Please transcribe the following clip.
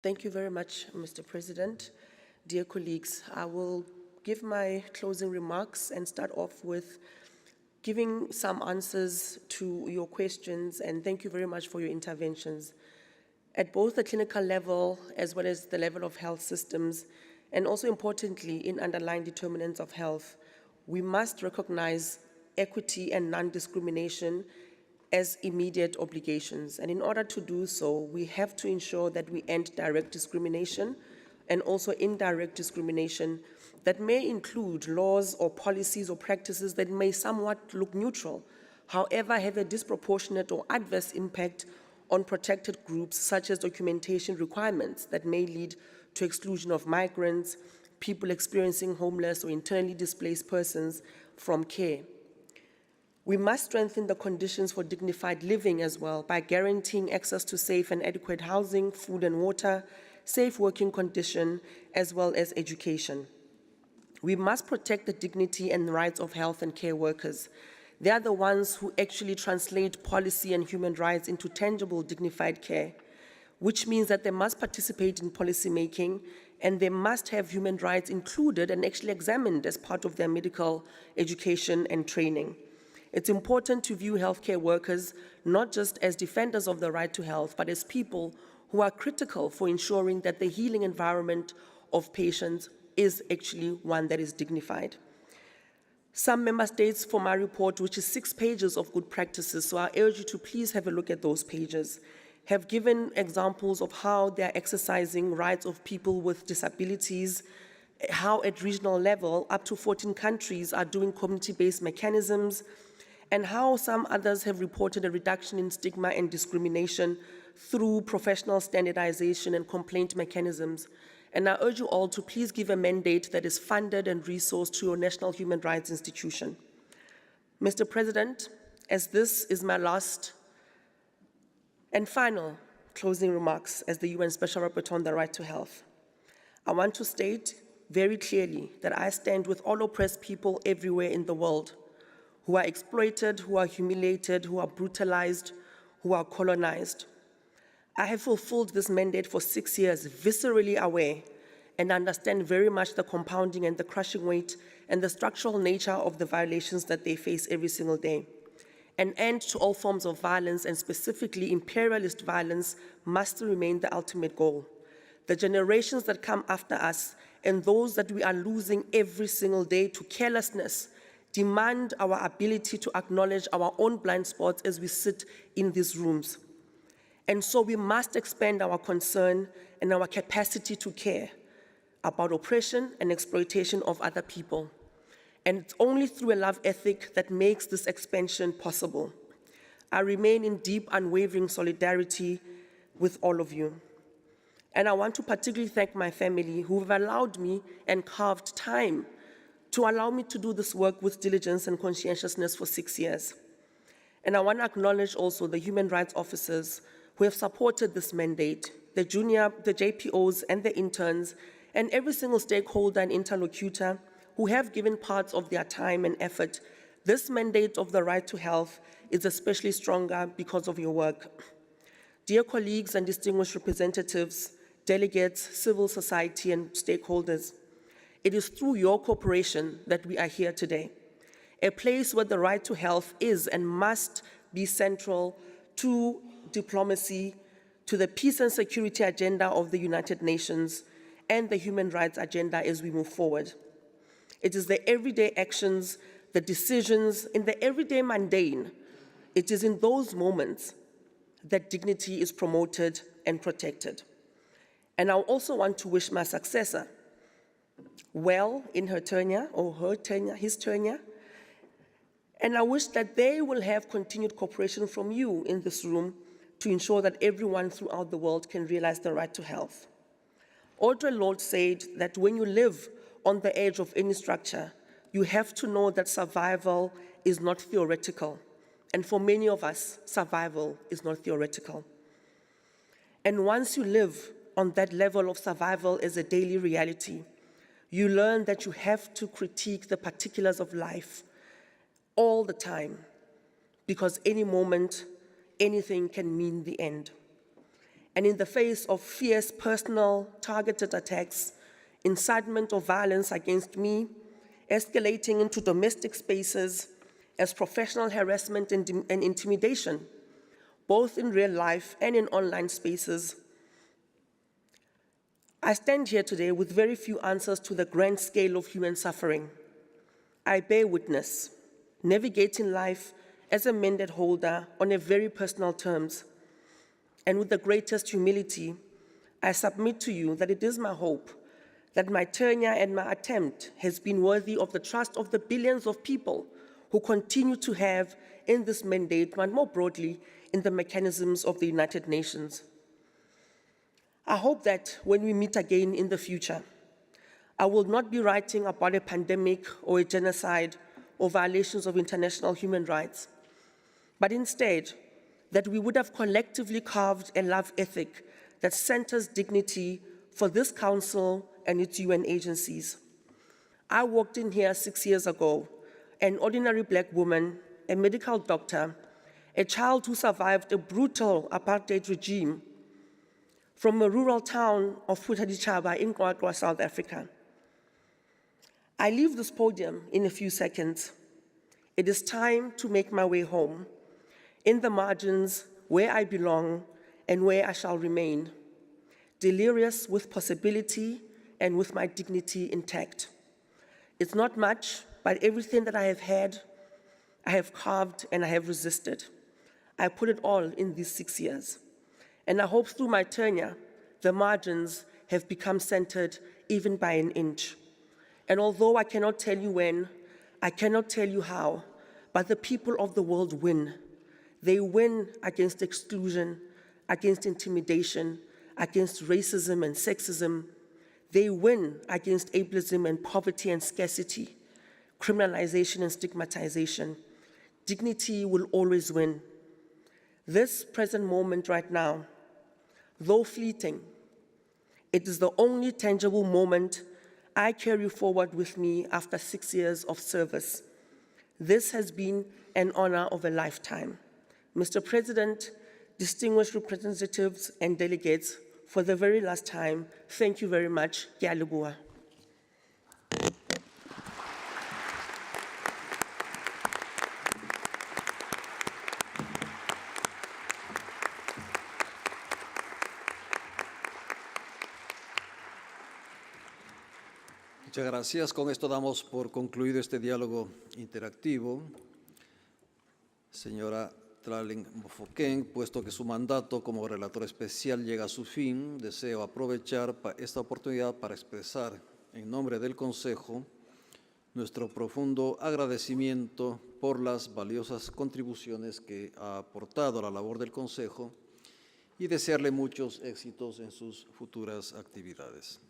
Thank you very much, Mr. President. Dear colleagues, I will give my closing remarks and start off with giving some answers to your questions, and thank you very much for your interventions. At both the clinical level as well as the level of health systems, and also importantly in underlying determinants of health, we must recognize equity and non-discrimination as immediate obligations. And in order to do so, we have to ensure that we end direct discrimination and also indirect discrimination that may include laws or policies or practices that may somewhat look neutral, however have a disproportionate or adverse impact on protected groups, such as documentation requirements that may lead to exclusion of migrants, people experiencing homeless or internally displaced persons from care. We must strengthen the conditions for dignified living as well by guaranteeing access to safe and adequate housing, food and water, safe working conditions, as well as education. We must protect the dignity and rights of health and care workers. They are the ones who actually translate policy and human rights into tangible, dignified care, which means that they must participate in policy making and they must have human rights included and actually examined as part of their medical education and training. It's important to view healthcare workers not just as defenders of the right to health, but as people who are critical for ensuring that the healing environment of patients is actually one that is dignified. Some member states, for my report, which is 6 pages of good practices, so I urge you to please have a look at those pages, have given examples of how they are exercising rights of people with disabilities, how at regional level, up to 14 countries are doing community-based mechanisms, and how some others have reported a reduction in stigma and discrimination through professional standardization and complaint mechanisms. And I urge you all to please give a mandate that is funded and resourced to your national human rights institution. Mr. President, as this is my last and final closing remarks as the UN Special Rapporteur on the Right to Health, I want to state very clearly that I stand with all oppressed people everywhere in the world who are exploited, who are humiliated, who are brutalized, who are colonized. I have fulfilled this mandate for 6 years, viscerally aware, and understand very much the compounding and the crushing weight and the structural nature of the violations that they face every single day. An end to all forms of violence, and specifically imperialist violence, must remain the ultimate goal. The generations that come after us and those that we are losing every single day to carelessness demand our ability to acknowledge our own blind spots as we sit in these rooms. And so we must expand our concern and our capacity to care about oppression and exploitation of other people. And it's only through a love ethic that makes this expansion possible. I remain in deep, unwavering solidarity with all of you. And I want to particularly thank my family who have allowed me and carved time to allow me to do this work with diligence and conscientiousness for 6 years. And I want to acknowledge also the human rights officers who have supported this mandate, the JPOs and the interns, and every single stakeholder and interlocutor who have given parts of their time and effort. This mandate of the right to health is especially stronger because of your work. Dear colleagues and distinguished representatives, delegates, civil society, and stakeholders, it is through your cooperation that we are here today, a place where the right to health is and must be central to diplomacy, to the peace and security agenda of the United Nations and the human rights agenda as we move forward. It is the everyday actions, the decisions, in the everyday mundane. It is in those moments that dignity is promoted and protected. And I also want to wish my successor well in her tenure, or his tenure, and I wish that they will have continued cooperation from you in this room to ensure that everyone throughout the world can realize the right to health. Audre Lorde said that when you live on the edge of any structure, you have to know that survival is not theoretical. And for many of us, survival is not theoretical. And once you live on that level of survival as a daily reality, you learn that you have to critique the particulars of life all the time, because any moment, anything can mean the end. And in the face of fierce personal targeted attacks, incitement of violence against me, escalating into domestic spaces as professional harassment and intimidation, both in real life and in online spaces, I stand here today with very few answers to the grand scale of human suffering. I bear witness, navigating life as a mandate holder on a very personal terms. And with the greatest humility, I submit to you that it is my hope that my tenure and my attempt has been worthy of the trust of the billions of people who continue to have in this mandate, and more broadly, in the mechanisms of the United Nations. I hope that when we meet again in the future, I will not be writing about a pandemic or a genocide or violations of international human rights, but instead, that we would have collectively carved a love ethic that centers dignity for this Council and its UN agencies. I walked in here 6 years ago, an ordinary Black woman, a medical doctor, a child who survived a brutal apartheid regime from a rural town of Phuthaditjhaba in QwaQwa, South Africa. I leave this podium in a few seconds. It is time to make my way home, in the margins where I belong and where I shall remain, delirious with possibility and with my dignity intact. It's not much, but everything that I have had, I have carved and I have resisted. I put it all in these 6 years. And I hope through my tenure, the margins have become centered even by an inch. And although I cannot tell you when, I cannot tell you how, but the people of the world win. They win against exclusion, against intimidation, against racism and sexism. They win against ableism and poverty and scarcity, criminalization and stigmatization. Dignity will always win. This present moment right now, though fleeting, it is the only tangible moment I carry forward with me after 6 years of service. This has been an honor of a lifetime. Mr. President, distinguished representatives and delegates, for the very last time, thank you very much. Ke a leboha. Muchas gracias. Con esto damos por concluido este diálogo interactivo. Señora Tlaleng Mofokeng, puesto que su mandato como relator especial llega a su fin, deseo aprovechar esta oportunidad para expresar en nombre del Consejo nuestro profundo agradecimiento por las valiosas contribuciones que ha aportado a la labor del Consejo y desearle muchos éxitos en sus futuras actividades.